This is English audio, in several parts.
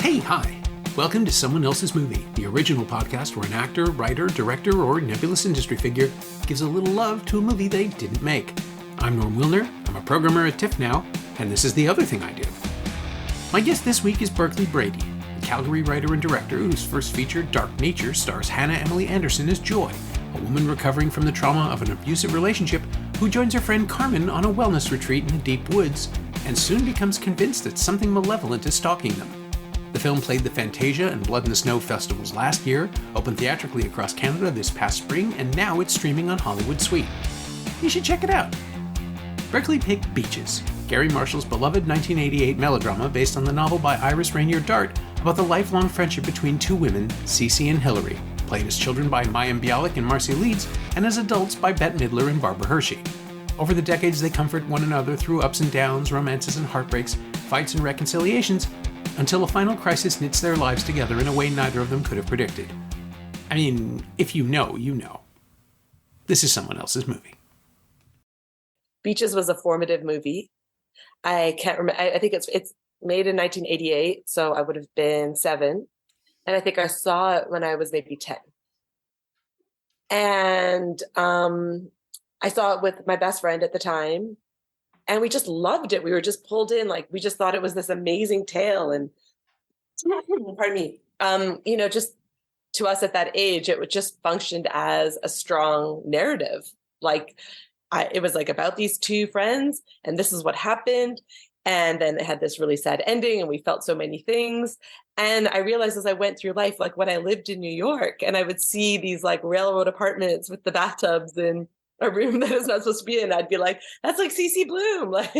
Hey, hi. Welcome to Someone Else's Movie, the original podcast where an actor, writer, director, or nebulous industry figure gives a little love to a movie they didn't make. I'm Norm Wilner, I'm a programmer at TIFF now, and this is the other thing I do. My guest this week is Berkley Brady, a Calgary writer and director whose first feature, Dark Nature, stars Hannah Emily Anderson as Joy, a woman recovering from the trauma of an abusive relationship who joins her friend Carmen on a wellness retreat in the deep woods and soon becomes convinced that something malevolent is stalking them. The film played the Fantasia and Blood in the Snow festivals last year, opened theatrically across Canada this past spring, and now it's streaming on Hollywood Suite. You should check it out. Berkley picked Beaches, Garry Marshall's beloved 1988 melodrama based on the novel by Iris Rainier Dart about the lifelong friendship between two women, Cece and Hillary, played as children by Mayim Bialik and Marcia Leeds, and as adults by Bette Midler and Barbara Hershey. Over the decades, they comfort one another through ups and downs, romances and heartbreaks, fights and reconciliations, until a final crisis knits their lives together in a way neither of them could have predicted. I mean, if you know, you know. This is Someone Else's Movie. Beaches was a formative movie. I can't remember. I think it's made in 1988, so I would have been 7. And I think I saw it when I was maybe 10. And I saw it with my best friend at the time. And we just loved it. We were just pulled in. Like, we just thought it was this amazing tale. And pardon me, just to us at that age, it just functioned as a strong narrative. Like, it was like about these two friends and this is what happened. And then it had this really sad ending and we felt so many things. And I realized as I went through life, like when I lived in New York and I would see these like railroad apartments with the bathtubs and a room that is not supposed to be in, I'd be like, that's like CC Bloom. Like,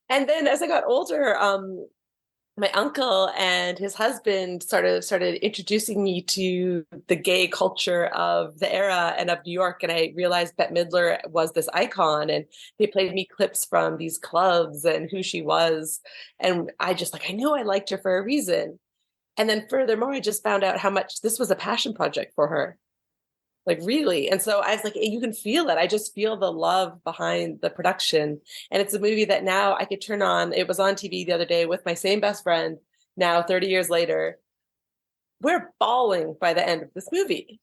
and then as I got older, my uncle and his husband started introducing me to the gay culture of the era and of New York. And I realized Bette Midler was this icon, and they played me clips from these clubs and who she was. And I knew I liked her for a reason. And then furthermore, I just found out how much this was a passion project for her. Like, really. And so I was like, you can feel it. I just feel the love behind the production. And it's a movie that now I could turn on. It was on TV the other day with my same best friend. Now, 30 years later, we're bawling by the end of this movie,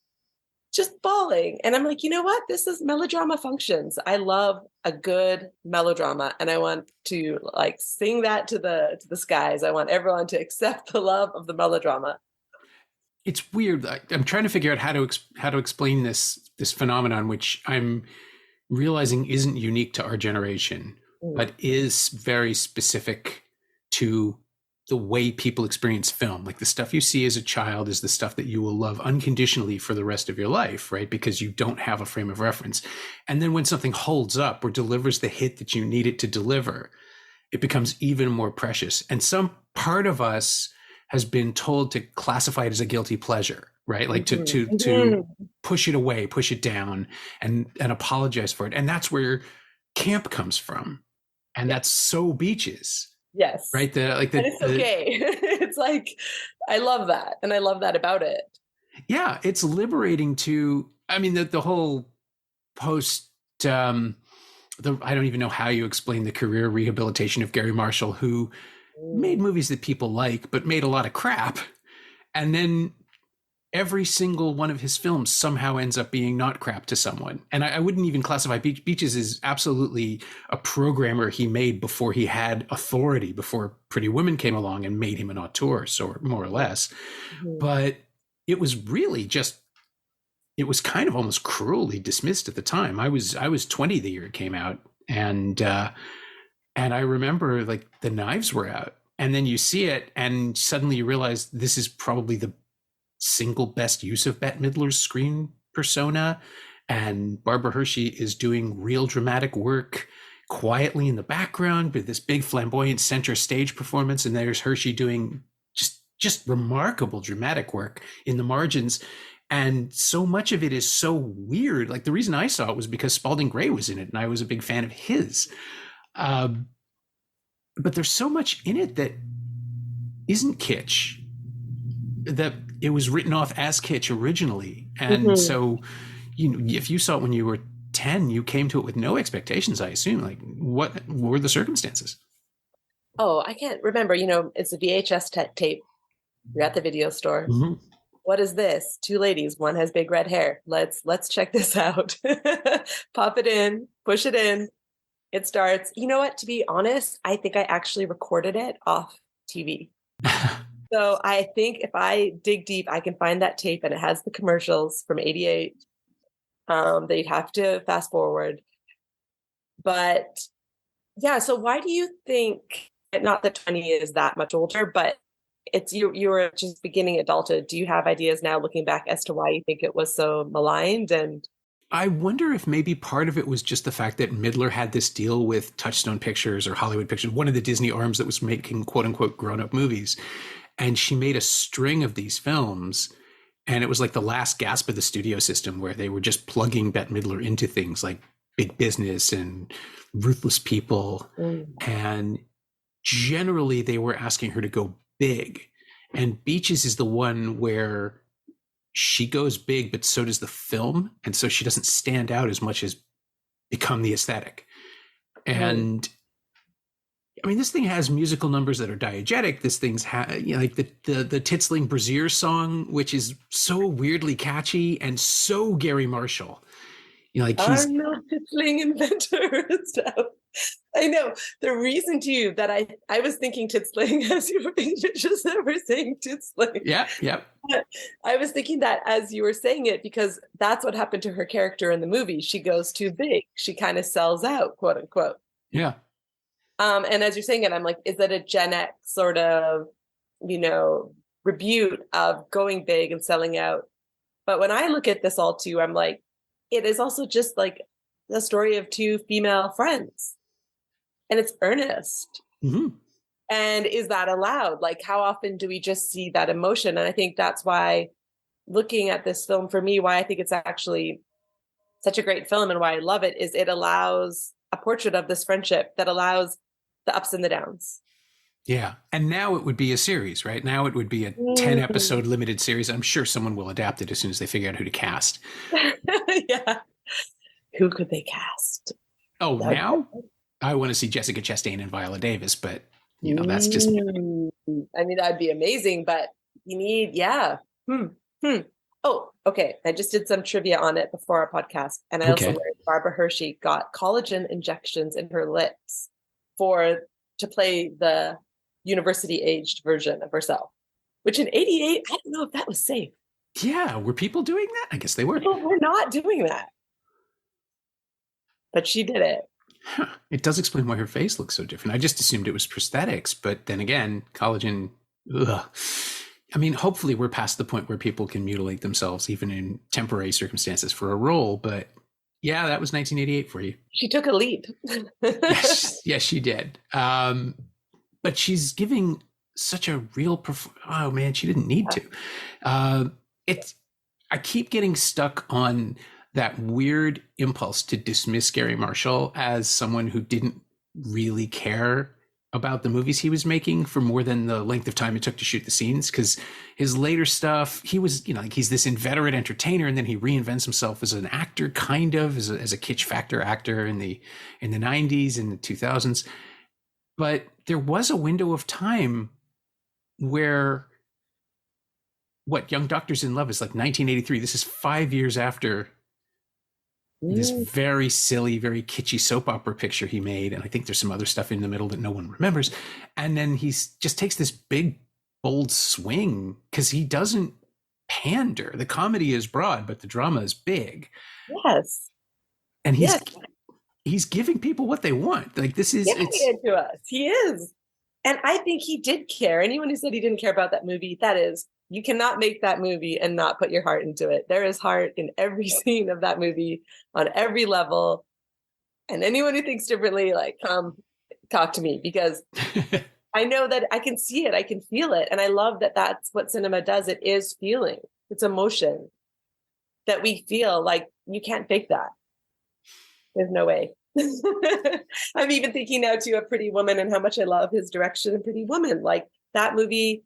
just bawling. And I'm like, you know what? This is melodrama functions. I love a good melodrama. And I want to like sing that to the skies. I want everyone to accept the love of the melodrama. It's weird. I'm trying to figure out how to explain this phenomenon, which I'm realizing isn't unique to our generation, but is very specific to the way people experience film. Like, the stuff you see as a child is the stuff that you will love unconditionally for the rest of your life, right? Because you don't have a frame of reference. And then when something holds up or delivers the hit that you need it to deliver, it becomes even more precious. And some part of us has been told to classify it as a guilty pleasure, right? Like to push it away, push it down, and apologize for it. And that's where camp comes from. And that's so Beaches. Yes. Right? And it's okay. It's like, I love that. And I love that about it. Yeah. It's liberating the whole post, I don't even know how you explain the career rehabilitation of Garry Marshall, who made movies that people like, but made a lot of crap. And then every single one of his films somehow ends up being not crap to someone. And I wouldn't even classify Beaches as absolutely a programmer he made before he had authority, before Pretty Women came along and made him an auteur, so more or less. But it was really it was kind of almost cruelly dismissed at the time. I was 20 the year it came out. And I remember, like, the knives were out, and then you see it and suddenly you realize this is probably the single best use of Bette Midler's screen persona. And Barbara Hershey is doing real dramatic work quietly in the background with this big flamboyant center stage performance. And there's Hershey doing just remarkable dramatic work in the margins. And so much of it is so weird. Like, the reason I saw it was because Spalding Gray was in it and I was a big fan of his. But there's so much in it that isn't kitsch, that it was written off as kitsch originally. And so, if you saw it when you were 10, you came to it with no expectations, I assume. Like, what were the circumstances? Oh, I can't remember. It's a VHS tape. You're at the video store. Mhm. What is this? Two ladies. One has big red hair. Let's check this out. Pop it in, push it in. It starts. You know what? To be honest, I think I actually recorded it off TV. So I think if I dig deep, I can find that tape, and it has the commercials from '88. That you'd have to fast forward. But yeah, so why do you think, not that 20 is that much older, but it's you were just beginning adulthood. Do you have ideas now looking back as to why you think it was so maligned? And I wonder if maybe part of it was just the fact that Midler had this deal with Touchstone Pictures or Hollywood Pictures, one of the Disney arms that was making quote unquote grown up movies. And she made a string of these films. And it was like the last gasp of the studio system where they were just plugging Bette Midler into things like Big Business and Ruthless People. And generally they were asking her to go big. And Beaches is the one where she goes big, but so does the film. And so she doesn't stand out as much as become the aesthetic. And I mean, this thing has musical numbers that are diegetic. This thing's like the Titsling Brazier song, which is so weirdly catchy and so Garry Marshall. Like I'm not Titsling inventor and stuff. I know the reason too that I was thinking Titsling as you were just never saying Titsling. Yeah. I was thinking that as you were saying it, because that's what happened to her character in the movie. She goes too big. She kind of sells out, quote unquote. Yeah. And as you're saying it, I'm like, is it a Gen X sort of, rebuke of going big and selling out? But when I look at this all too, I'm like, it is also just like the story of two female friends. And it's earnest. Mm-hmm. And is that allowed? Like, how often do we just see that emotion? And I think that's why looking at this film, for me, why I think it's actually such a great film and why I love it is it allows a portrait of this friendship that allows the ups and the downs. Yeah. And now it would be a series, right? Now it would be a 10 episode limited series. I'm sure someone will adapt it as soon as they figure out who to cast. Yeah. Who could they cast? Oh, now I want to see Jessica Chastain and Viola Davis, but that's just. I mean, that'd be amazing, but you need, yeah. Oh, okay. I just did some trivia on it before our podcast. And I also learned Barbara Hershey got collagen injections in her lips to play the university aged version of herself, which in '88, I don't know if that was safe. Yeah. Were people doing that? I guess they were. People were not doing that. But she did it. Huh. It does explain why her face looks so different. I just assumed it was prosthetics, but then again, collagen, ugh. I mean, hopefully we're past the point where people can mutilate themselves even in temporary circumstances for a role, but yeah, that was 1988 for you. She took a leap. Yes, she did. But she's giving such a real oh man, she didn't need to. I keep getting stuck on that weird impulse to dismiss Garry Marshall as someone who didn't really care about the movies he was making for more than the length of time it took to shoot the scenes. Because his later stuff, he was, like he's this inveterate entertainer, and then he reinvents himself as an actor, kind of as a kitsch factor actor in the 90s and the 2000s. But there was a window of time where Young Doctors in Love is like 1983. This is 5 years after this very silly, very kitschy soap opera picture he made. And I think there's some other stuff in the middle that no one remembers. And then he just takes this big, bold swing because he doesn't pander. The comedy is broad, but the drama is big. Yes. And he's giving people what they want. Like this is it to us. He is. And I think he did care. Anyone who said he didn't care about that movie, that is, you cannot make that movie and not put your heart into it. There is heart in every scene of that movie on every level. And anyone who thinks differently, like, come talk to me, because I know that I can see it. I can feel it. And I love that that's what cinema does. It is feeling. It's emotion that we feel. Like, you can't fake that. There's no way. I'm even thinking now too of Pretty Woman and how much I love his direction in Pretty Woman. Like, that movie,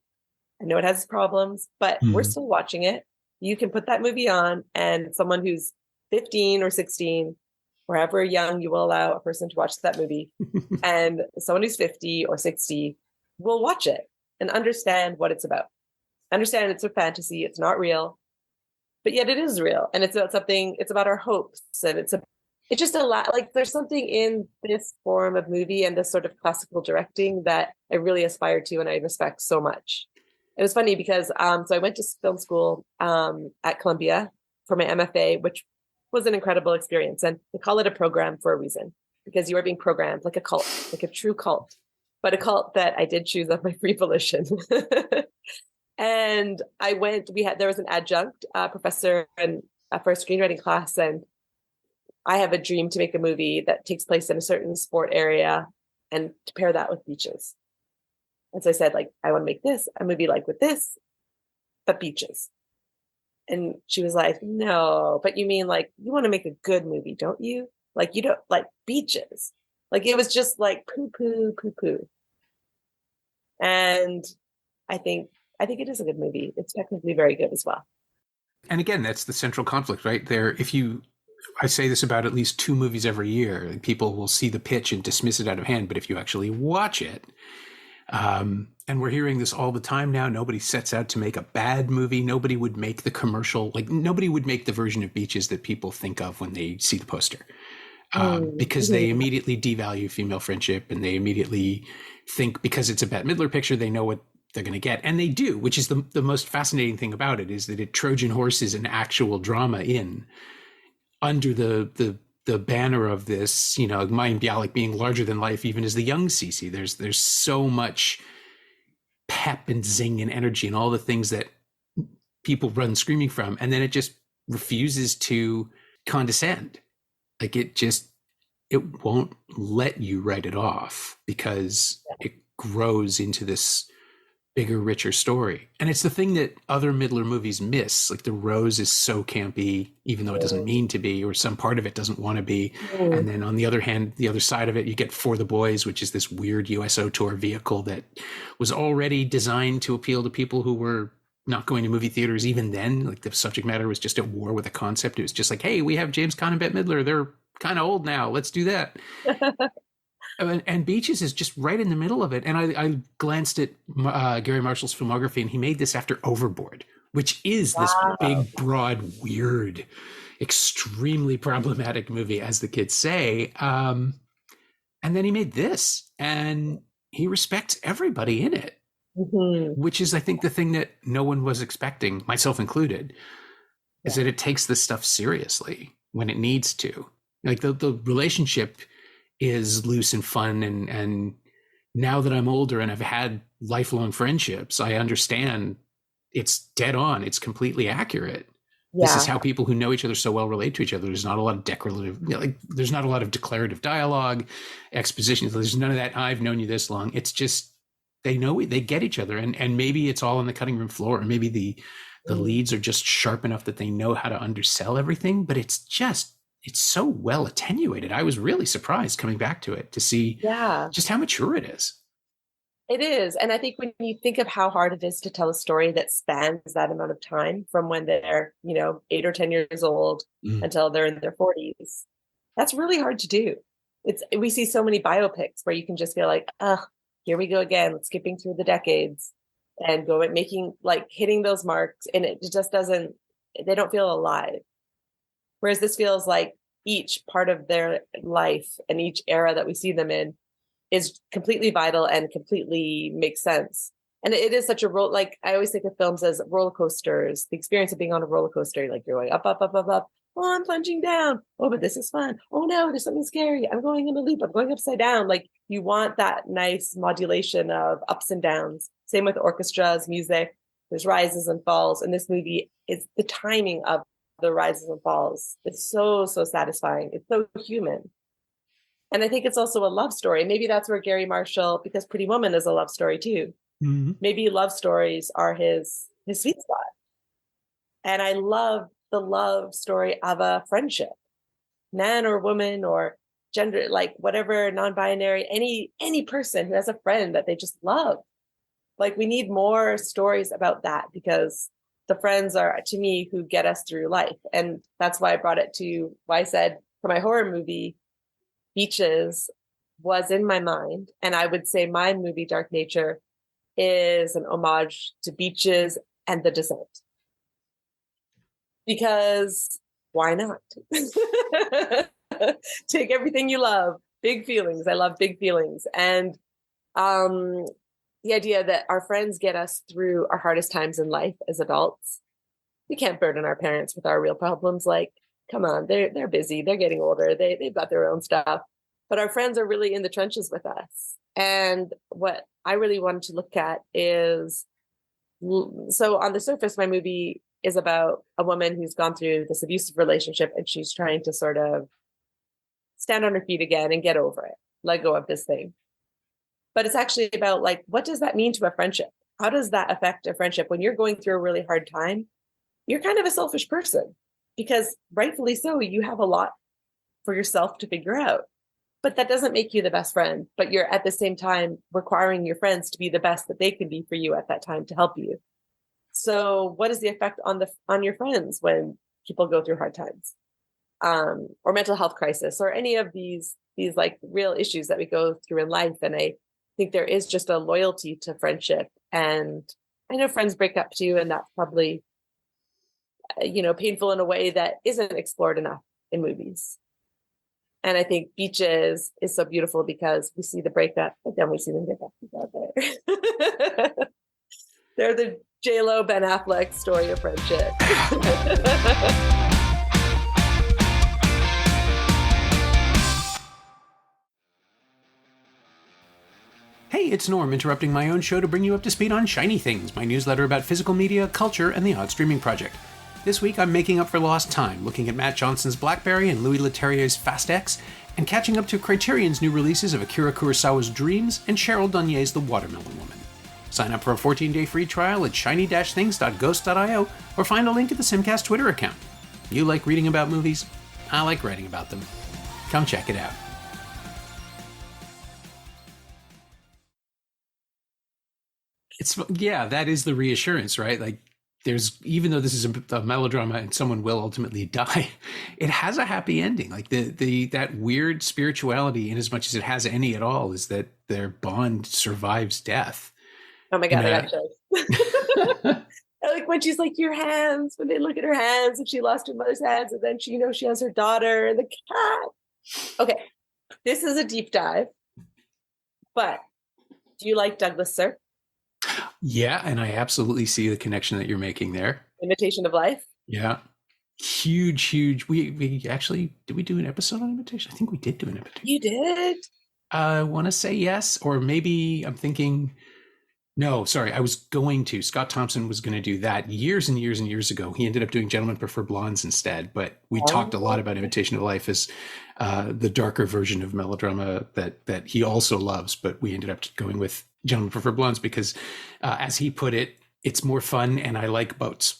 I know it has problems, but we're still watching it. You can put that movie on and someone who's 15 or 16 wherever young you will allow a person to watch that movie. And someone who's 50 or 60 will watch it and understand what it's about. Understand it's a fantasy, it's not real, but yet it is real. And it's about something, it's about our hopes. And it's just a lot, like there's something in this form of movie and this sort of classical directing that I really aspire to and I respect so much. It was funny because so I went to film school at Columbia for my MFA, which was an incredible experience. And they call it a program for a reason, because you are being programmed like a cult, like a true cult, but a cult that I did choose of my free volition. And there was an adjunct professor and for a screenwriting class. And I have a dream to make a movie that takes place in a certain sport area and to pair that with beaches. And so I said, like, I want to make a movie like with this, but beaches. And she was like, no, but you mean like, you want to make a good movie, don't you? Like, you don't like beaches. Like, it was just like poo, poo, poo, poo. And I think it is a good movie. It's technically very good as well. And again, that's the central conflict, right? I say this about at least 2 movies every year. People will see the pitch and dismiss it out of hand. But if you actually watch it, and we're hearing this all the time now, nobody sets out to make a bad movie. Nobody would make the commercial, like nobody would make the version of Beaches that people think of when they see the poster. Because they immediately devalue female friendship, and they immediately think because it's a Bette Midler picture, they know what they're going to get. And they do, which is the most fascinating thing about it, is that it Trojan horses an actual drama in under the banner of this, Mayim Bialik being larger than life, even as the young Cece. There's so much pep and zing and energy and all the things that people run screaming from. And then it just refuses to condescend. Like it won't let you write it off because it grows into this bigger, richer story. And it's the thing that other Midler movies miss. Like The Rose is so campy, even though it doesn't mean to be, or some part of it doesn't want to be. And then on the other hand, the other side of it, you get For the Boys, which is this weird USO tour vehicle that was already designed to appeal to people who were not going to movie theaters even then. Like the subject matter was just at war with the concept. It was just like, hey, we have James Caan and Bette Midler. They're kind of old now. Let's do that. And Beaches is just right in the middle of it. And I glanced at Gary Marshall's filmography, and he made this after Overboard, which is this big, broad, weird, extremely problematic movie, as the kids say. And then he made this, and he respects everybody in it, which is, I think, the thing that no one was expecting, myself included, is that it takes this stuff seriously when it needs to. Like the relationship is loose and fun, and now that I'm older and I've had lifelong friendships, I understand it's dead on. It's completely accurate. Yeah. This is how people who know each other so well relate to each other. There's not a lot of there's not a lot of declarative dialogue, exposition. There's none of that. I've known you this long. It's just they get each other, and maybe it's all on the cutting room floor, or maybe the leads are just sharp enough that they know how to undersell everything. But it's so well attenuated. I was really surprised coming back to it to see just how mature it is. It is. And I think when you think of how hard it is to tell a story that spans that amount of time, from when they're, 8 or 10 years old until they're in their 40s, that's really hard to do. We see so many biopics where you can just feel like, here we go again, skipping through the decades and hitting those marks. And it just they don't feel alive. Whereas this feels like each part of their life and each era that we see them in is completely vital and completely makes sense. And it is such a role. Like I always think of films as roller coasters, the experience of being on a roller coaster, like you're going up, up, up, up, up. Oh, I'm plunging down. Oh, but this is fun. Oh no, there's something scary. I'm going in a loop. I'm going upside down. Like you want that nice modulation of ups and downs. Same with orchestras, music. There's rises and falls. And this movie is the timing of the rises and falls. It's so satisfying. It's so human. And I think it's also a love story. Maybe that's where Gary Marshall, because Pretty Woman is a love story too. Maybe love stories are his sweet spot. And I love the love story of a friendship, man or woman or gender, like whatever, non-binary, any person who has a friend that they just love. Like we need more stories about that, because the friends are, to me, who get us through life. And that's why I brought it to why I said for my horror movie, Beaches was in my mind. And I would say my movie, Dark Nature, is an homage to Beaches and The Descent. Because why not? Take everything you love. Big feelings. I love big feelings. And the idea that our friends get us through our hardest times in life as adults. We can't burden our parents with our real problems. Like, come on, they're busy. They're getting older. They've got their own stuff. But our friends are really in the trenches with us. And what I really wanted to look at is, so on the surface, my movie is about a woman who's gone through this abusive relationship and she's trying to sort of stand on her feet again and get over it, let go of this thing. But it's actually about, like, what does that mean to a friendship? How does that affect a friendship? When you're going through a really hard time, you're kind of a selfish person because rightfully so, you have a lot for yourself to figure out. But that doesn't make you the best friend, but you're at the same time requiring your friends to be the best that they can be for you at that time to help you. So what is the effect on your friends when people go through hard times, or mental health crisis, or any of these like real issues that we go through in life? And I think there is just a loyalty to friendship. And I know friends break up too, and that's probably, painful in a way that isn't explored enough in movies. And I think Beaches is so beautiful because we see the breakup, but then we see them get back together. They're the J-Lo, Ben Affleck story of friendship. Hey, it's Norm, interrupting my own show to bring you up to speed on Shiny Things, my newsletter about physical media, culture, and the odd streaming project. This week, I'm making up for lost time, looking at Matt Johnson's Blackberry and Louis Leterrier's Fast X, and catching up to Criterion's new releases of Akira Kurosawa's Dreams and Cheryl Dunier's The Watermelon Woman. Sign up for a 14-day free trial at shiny-things.ghost.io or find a link at the Simcast Twitter account. You like reading about movies? I like writing about them. Come check it out. That is the reassurance, right? Like, even though this is a melodrama and someone will ultimately die, it has a happy ending. Like that weird spirituality, in as much as it has any at all, is that their bond survives death. Oh my God, I got chills. Like when she's like, your hands, when they look at her hands, and she lost her mother's hands, and then she has her daughter and the cat. Okay, this is a deep dive, but do you like Douglas Sirk? Yeah, and I absolutely see the connection that you're making there. Imitation of Life? Yeah. Huge. We actually, did we do an episode on Imitation? I think we did do an episode. You did? I want to say yes, or maybe I'm thinking, no, sorry, I was going to. Scott Thompson was going to do that years and years and years ago. He ended up doing Gentlemen Prefer Blondes instead, but we talked a lot about Imitation of Life as the darker version of melodrama that he also loves, but we ended up going with Gentlemen Prefer Blondes because, as he put it, it's more fun and I like boats.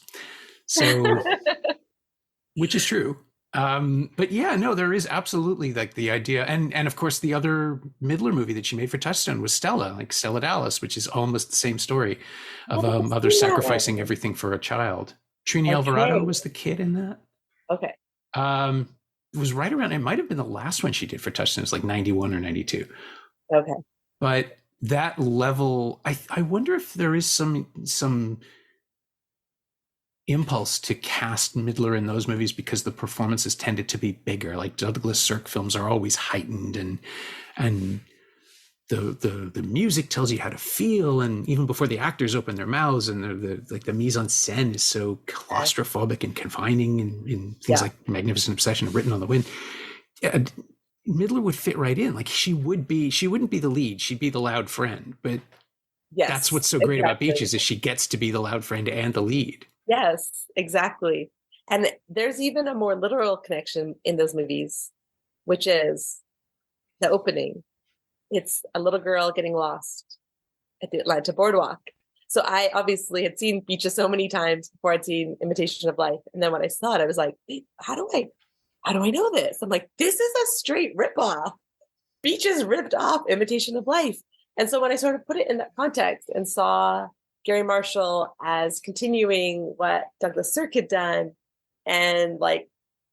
So, which is true. But yeah, no, there is absolutely like the idea. And of course, the other Midler movie that she made for Touchstone was Stella, like Stella Dallas, which is almost the same story of a mother sacrificing everything for a child. Trini Alvarado was the kid in that. Okay. It was right around, it might have been the last one she did for Touchstone. It was like 91 or 92. Okay. But that level, I wonder if there is some impulse to cast Midler in those movies because the performances tended to be bigger. Like Douglas Sirk films are always heightened and the music tells you how to feel, and even before the actors open their mouths, and the mise en scène is so claustrophobic and confining in things like Magnificent Obsession and Written on the Wind. Midler would fit right in. Like she wouldn't be the lead, she'd be the loud friend, but that's what's so great about Beaches is she gets to be the loud friend and the lead. Yes, exactly. And there's even a more literal connection in those movies, which is the opening. It's a little girl getting lost at the Atlanta boardwalk. So I obviously had seen Beaches so many times before I'd seen Imitation of Life. And then when I saw it, I was like, how do I know this? I'm like, this is a straight ripoff. Beaches ripped off Imitation of Life. And so when I sort of put it in that context and saw Garry Marshall as continuing what Douglas Sirk had done, and like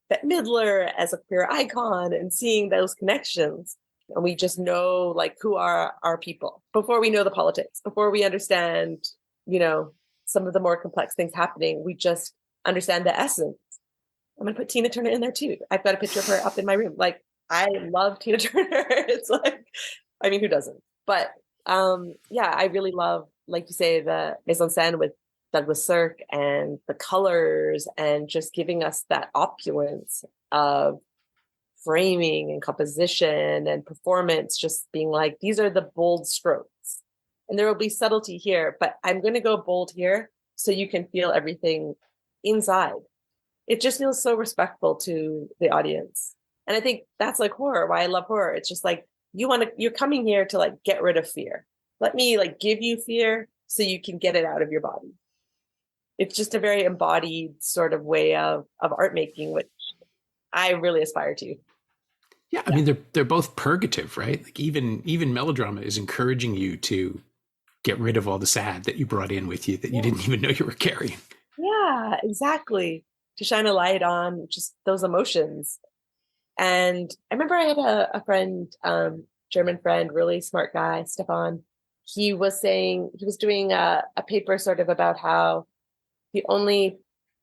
Bette Midler as a queer icon and seeing those connections. And we just know like who are our people before we know the politics, before we understand, some of the more complex things happening. We just understand the essence. I'm going to put Tina Turner in there too. I've got a picture of her up in my room. Like, I love Tina Turner. It's like, I mean, who doesn't? But I really love, like you say, the mise en scène with Douglas Sirk and the colors and just giving us that opulence of framing and composition and performance, just being like, these are the bold strokes. And there will be subtlety here, but I'm going to go bold here so you can feel everything inside. It just feels so respectful to the audience. And I think that's like horror, why I love horror. It's just like, you're coming here to like get rid of fear. Let me like give you fear so you can get it out of your body. It's just a very embodied sort of way of art making, which I really aspire to. Yeah, I mean, they're both purgative, right? Like even melodrama is encouraging you to get rid of all the sad that you brought in with you that you didn't even know you were carrying. Yeah, exactly. To shine a light on just those emotions. And I remember I had a friend, German friend, really smart guy, Stefan. He was doing a paper sort of about how the only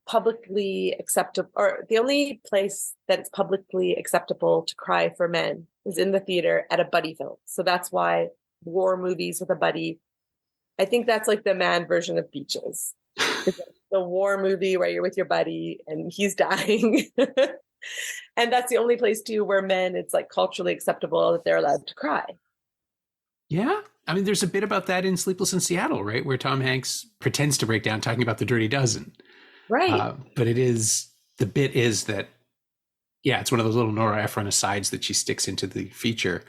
publicly acceptable, or the only place that it's publicly acceptable to cry for men is in the theater at a buddy film. So that's why war movies with a buddy, I think that's like the man version of Beaches. It's like the war movie where you're with your buddy and he's dying. And that's the only place too where men, it's like culturally acceptable that they're allowed to cry. Yeah. I mean, there's a bit about that in Sleepless in Seattle, right? Where Tom Hanks pretends to break down talking about the Dirty Dozen. Right. But the bit is that, it's one of those little Nora Ephron asides that she sticks into the feature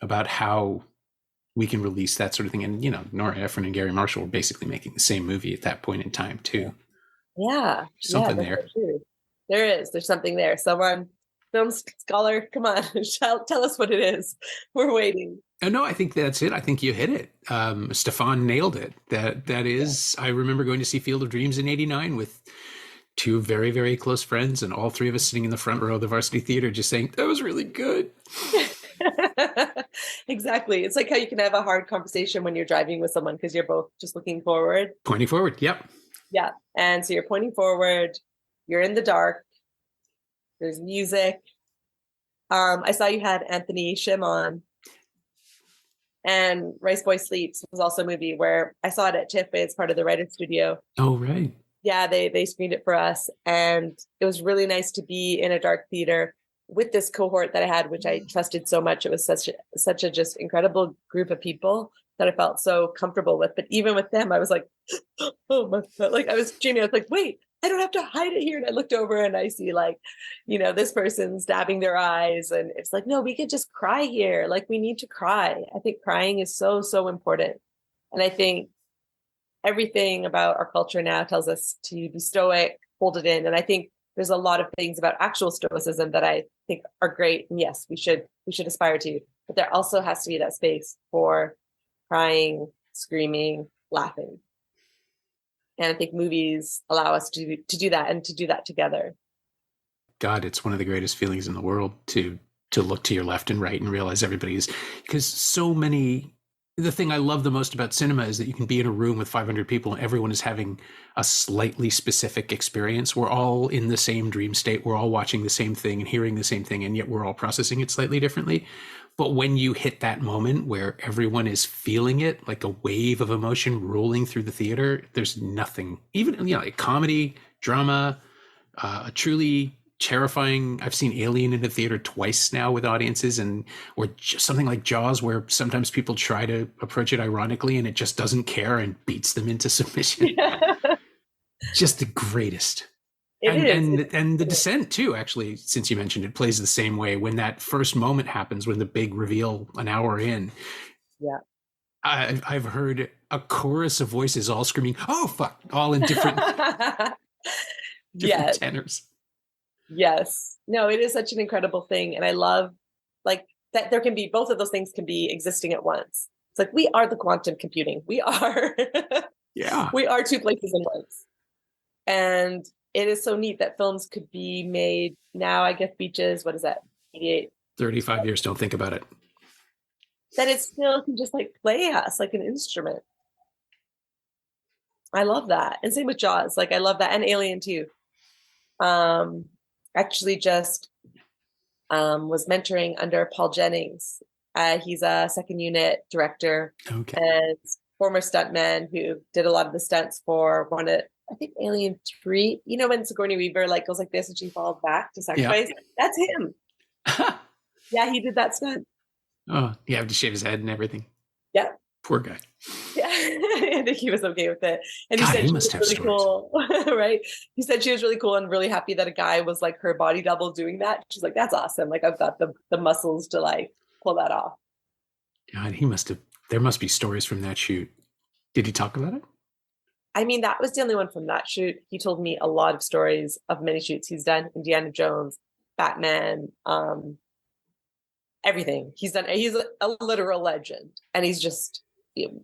about how we can release that sort of thing. And, Nora Ephron and Garry Marshall were basically making the same movie at that point in time too. Yeah. Something there. True. There's something there. Someone, film scholar, come on, tell us what it is. We're waiting. Oh, no, I think that's it. I think you hit it. Stefan nailed it. That is, I remember going to see Field of Dreams in '89 with two very, very close friends, and all three of us sitting in the front row of the Varsity Theater just saying, that was really good. Exactly. It's like how you can have a hard conversation when you're driving with someone because you're both just looking forward. Pointing forward. Yep. Yeah. And so you're pointing forward. You're in the dark. There's music. I saw you had Anthony Shim on. And Rice Boy Sleeps was also a movie where I saw it at TIFF. It's part of the writer's studio. Oh, right. Yeah, they screened it for us. And it was really nice to be in a dark theater with this cohort that I had, which I trusted so much. It was such a just incredible group of people that I felt so comfortable with. But even with them, I was like, oh my God. Like I was dreaming. I was like, wait, I don't have to hide it here. And I looked over and I see like, this person's dabbing their eyes. And it's like, no, we could just cry here. Like we need to cry. I think crying is so, so important. And I think everything about our culture now tells us to be stoic, hold it in. And I think there's a lot of things about actual stoicism that I think are great. And yes, we should aspire to, but there also has to be that space for crying, screaming, laughing. And I think movies allow us to do that and to do that together. God, it's one of the greatest feelings in the world to look to your left and right and realize everybody is, because the thing I love the most about cinema is that you can be in a room with 500 people and everyone is having a slightly specific experience. We're all in the same dream state. We're all watching the same thing and hearing the same thing, and yet we're all processing it slightly differently. But when you hit that moment where everyone is feeling it, like a wave of emotion rolling through the theater, there's nothing, even, like comedy, drama, a truly terrifying. I've seen Alien in the theater twice now with audiences, or just something like Jaws, where sometimes people try to approach it ironically and it just doesn't care and beats them into submission. Yeah. Just the greatest. And the Descent too, actually, since you mentioned it, plays the same way. When that first moment happens, when the big reveal an hour in, yeah, I've heard a chorus of voices all screaming, "Oh fuck!" all in different tenors. Yes. No, it is such an incredible thing. And I love like that there can be, both of those things can be existing at once. It's like, we are the quantum computing. We are, yeah, we are two places in once. And it is so neat that films could be made now. I guess Beaches, what is that? 88. 35 years, don't think about it. That it still can just like play us like an instrument. I love that. And same with Jaws. Like I love that. And Alien too. Actually just was mentoring under Paul Jennings. He's a second unit director and former stuntman who did a lot of the stunts for I think Alien 3. You know when Sigourney Weaver like goes like this and she falls back to sacrifice? Yeah. That's him. Yeah, he did that stunt. Oh, you have to shave his head and everything. Yeah. Poor guy. Yeah, I think he was okay with it. And God, he said he she must was have really stories. cool, right? He said she was really cool and really happy that a guy was like her body double doing that. She's like, that's awesome. Like I've got the muscles to like pull that off. God, there must be stories from that shoot. Did he talk about it? I mean, that was the only one from that shoot. He told me a lot of stories of many shoots he's done. Indiana Jones, Batman, everything. He's a literal legend. And he's just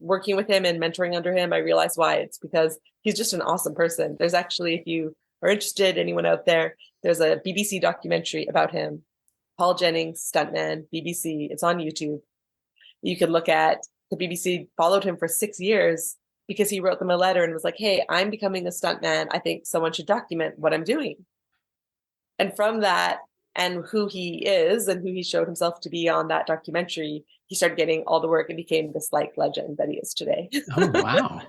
working with him and mentoring under him. I realized why. It's because he's just an awesome person. There's actually, if you are interested, anyone out there, there's a BBC documentary about him. Paul Jennings, stuntman, BBC. It's on YouTube. You could look at the BBC followed him for 6 years because he wrote them a letter and was like, hey, I'm becoming a stuntman. I think someone should document what I'm doing. And from that and who he is and who he showed himself to be on that documentary, he started getting all the work and became this like legend that he is today. Oh, wow.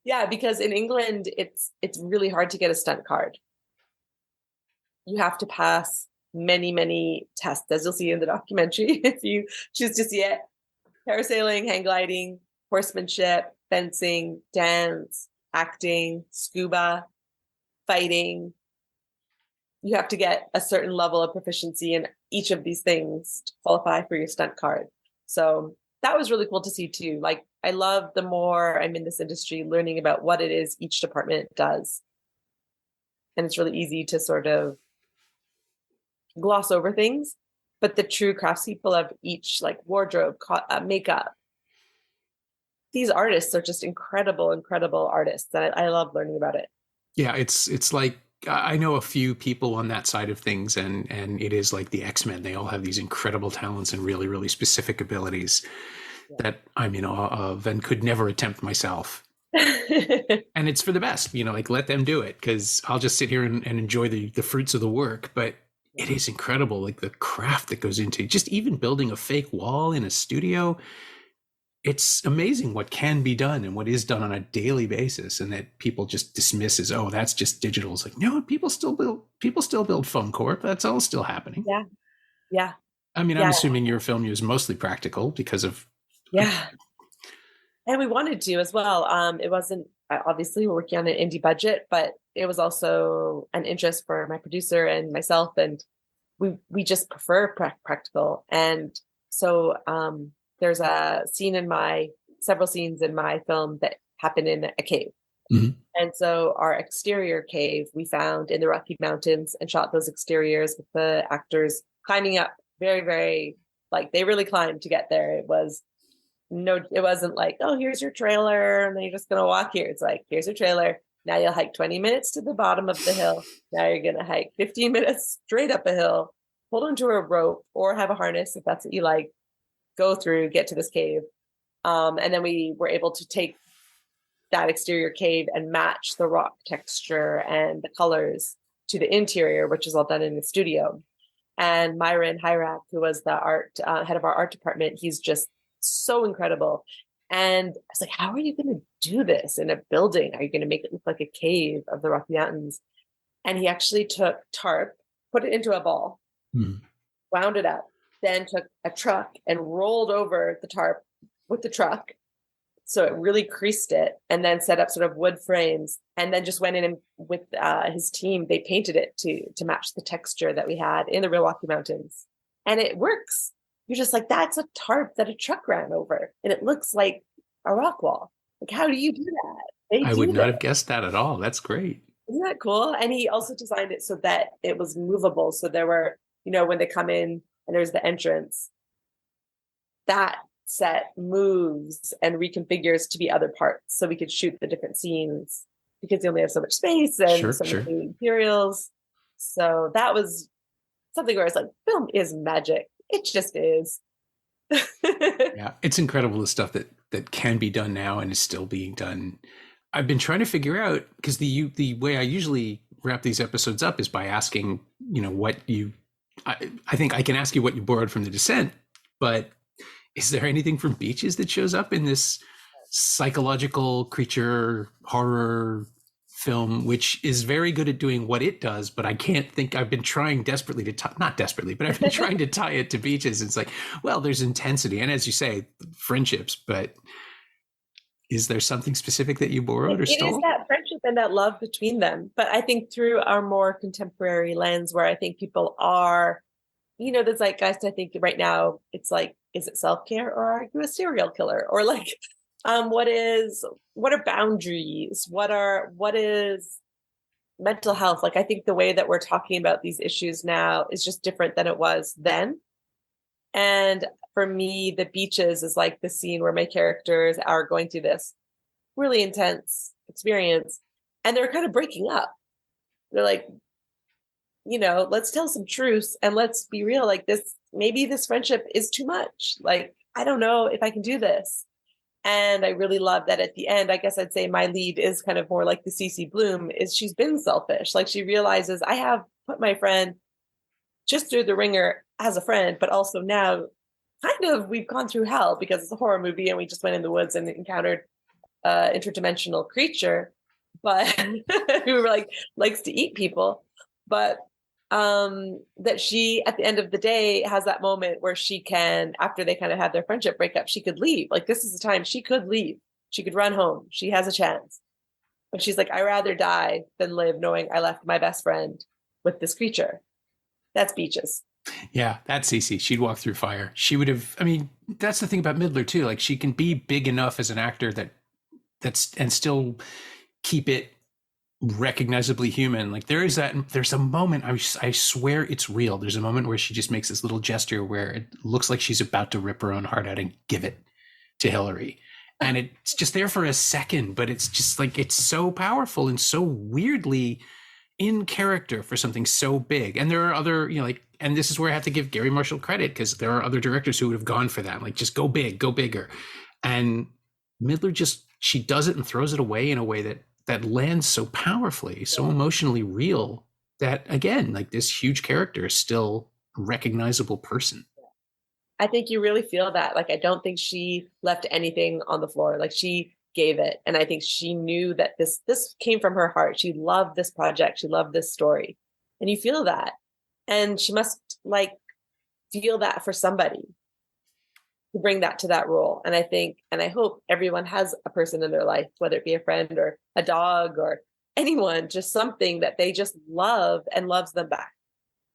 Yeah, because in England, it's really hard to get a stunt card. You have to pass many, many tests, as you'll see in the documentary, if you choose to see it. Parasailing, hang gliding, horsemanship, fencing, dance, acting, scuba, fighting. You have to get a certain level of proficiency in each of these things to qualify for your stunt card. So that was really cool to see too. Like I love the more I'm in this industry, learning about what it is each department does. And it's really easy to sort of gloss over things, but the true craftspeople of each like wardrobe, makeup, these artists are just incredible artists. And I love learning about it. Yeah, it's like I know a few people on that side of things, and it is like the X-Men. They all have these incredible talents and really, really specific abilities that I'm in awe of and could never attempt myself. And it's for the best, like let them do it, because I'll just sit here and enjoy the fruits of the work. But it is incredible, like the craft that goes into just even building a fake wall in a studio. It's amazing what can be done and what is done on a daily basis, and that people just dismiss as, oh, that's just digital. It's like, no, people still build foam corp. That's all still happening. Yeah. I mean, I'm assuming your film is mostly practical because of. Yeah. And we wanted to as well. It wasn't, obviously we're working on an indie budget, but it was also an interest for my producer and myself. And we just prefer practical. And so, there's several scenes in my film that happen in a cave. Mm-hmm. And so our exterior cave we found in the Rocky Mountains and shot those exteriors with the actors climbing up very, very, like they really climbed to get there. It wasn't like, oh, here's your trailer and then you're just going to walk here. It's like, here's your trailer. Now you'll hike 20 minutes to the bottom of the hill. Now you're going to hike 15 minutes straight up a hill, hold onto a rope or have a harness if that's what you like. Go through, get to this cave. And then we were able to take that exterior cave and match the rock texture and the colors to the interior, which is all done in the studio. And Myron Hyrak, who was the head of our art department, he's just so incredible. And I was like, how are you going to do this in a building? Are you going to make it look like a cave of the Rocky Mountains? And he actually took tarp, put it into a ball, wound it up, then took a truck and rolled over the tarp with the truck. So it really creased it, and then set up sort of wood frames, and then just went in and with his team, they painted it to match the texture that we had in the real Rocky Mountains. And it works. You're just like, that's a tarp that a truck ran over, and it looks like a rock wall. Like, how do you do that? I would not have guessed that at all. That's great. Isn't that cool? And he also designed it so that it was movable. So there were, when they come in, and there's the entrance, that set moves and reconfigures to be other parts. So we could shoot the different scenes because you only have so much space and so Sure. many materials. So that was something where I was like, film is magic. It just is. Yeah, it's incredible the stuff that can be done now and is still being done. I've been trying to figure out, because the way I usually wrap these episodes up is by asking, what you. I think I can ask you what you borrowed from The Descent, but is there anything from Beaches that shows up in this psychological creature horror film, which is very good at doing what it does, but I can't think. I've been trying desperately to not desperately, but I've been trying to tie it to Beaches. It's like, well, there's intensity, and as you say, friendships, but is there something specific that you borrowed or stole? It is that friendship and that love between them. But I think through our more contemporary lens, where I think people are, the zeitgeist, I think right now it's like, is it self-care or are you a serial killer? Or like, what are boundaries? What is mental health? Like, I think the way that we're talking about these issues now is just different than it was then. And for me, the Beaches is like the scene where my characters are going through this really intense experience and they're kind of breaking up. They're like, let's tell some truths and let's be real. Like maybe this friendship is too much. Like, I don't know if I can do this. And I really love that at the end, I guess I'd say my lead is kind of more like the CC Bloom, is she's been selfish. Like she realizes I have put my friend just through the ringer as a friend, but also now we've gone through hell because it's a horror movie and we just went in the woods and encountered interdimensional creature, but who likes to eat people. But that she, at the end of the day, has that moment where she can, after they kind of have their friendship breakup, she could leave. Like this is the time she could leave. She could run home. She has a chance. But she's like, I'd rather die than live knowing I left my best friend with this creature. That's Beaches. Yeah, that's Cece. She'd walk through fire. She would have. I mean, that's the thing about Midler too. Like she can be big enough as an actor that's and still keep it recognizably human. Like there's a moment. I swear it's real. There's a moment where she just makes this little gesture where it looks like she's about to rip her own heart out and give it to Hillary. And it's just there for a second, but it's just like it's so powerful and so weirdly in character for something so big. And there are other, and this is where I have to give Garry Marshall credit because there are other directors who would have gone for that, like just go big, go bigger. And Midler she does it and throws it away in a way that lands so powerfully, so emotionally real that again, like this huge character is still a recognizable person. I think you really feel that. Like, I don't think she left anything on the floor. Like she gave it. And I think she knew that this came from her heart. She loved this project. She loved this story. And you feel that. And she must feel that for somebody to bring that to that role. And I think, and I hope everyone has a person in their life, whether it be a friend or a dog or anyone, just something that they just love and loves them back.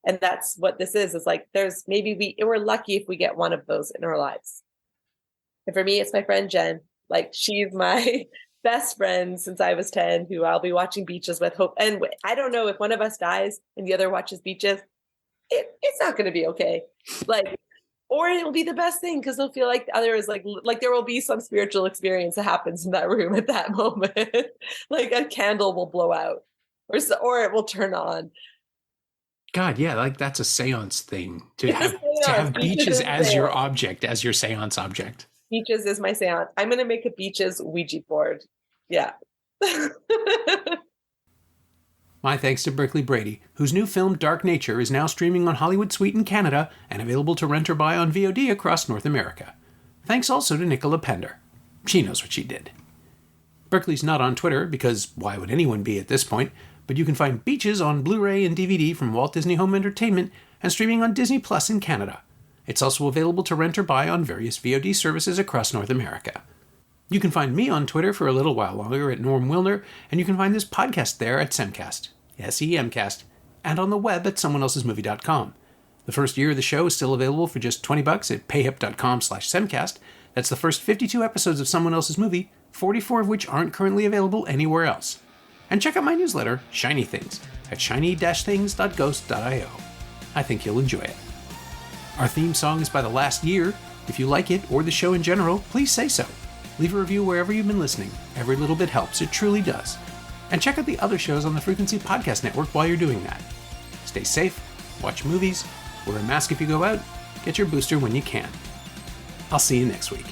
And that's what this is. It's like, we're lucky if we get one of those in our lives. And for me, it's my friend Jen. Like she's my best friend since I was 10, who I'll be watching Beaches with hope. And I don't know if one of us dies and the other watches Beaches, it's not going to be okay. Or it will be the best thing because they'll feel like the other is like there will be some spiritual experience that happens in that room at that moment. Like a candle will blow out or it will turn on. God, yeah, like that's a seance thing to have Beaches as your object, as your seance object. Beaches is my seance. I'm going to make a Beaches Ouija board. Yeah. My thanks to Berkley Brady, whose new film Dark Nature is now streaming on Hollywood Suite in Canada and available to rent or buy on VOD across North America. Thanks also to Nicola Pender. She knows what she did. Berkley's not on Twitter, because why would anyone be at this point, but you can find Beaches on Blu-ray and DVD from Walt Disney Home Entertainment and streaming on Disney Plus in Canada. It's also available to rent or buy on various VOD services across North America. You can find me on Twitter for a little while longer at Norm Wilner, and you can find this podcast there at Semcast, SEMcast, and on the web at someoneelsesmovie.com. The first year of the show is still available for just $20 at payhip.com/Semcast. That's the first 52 episodes of Someone Else's Movie, 44 of which aren't currently available anywhere else. And check out my newsletter, Shiny Things, at shiny-things.ghost.io. I think you'll enjoy it. Our theme song is by The Last Year. If you like it, or the show in general, please say so. Leave a review wherever you've been listening. Every little bit helps. It truly does. And check out the other shows on the Frequency Podcast Network while you're doing that. Stay safe, watch movies, wear a mask if you go out, get your booster when you can. I'll see you next week.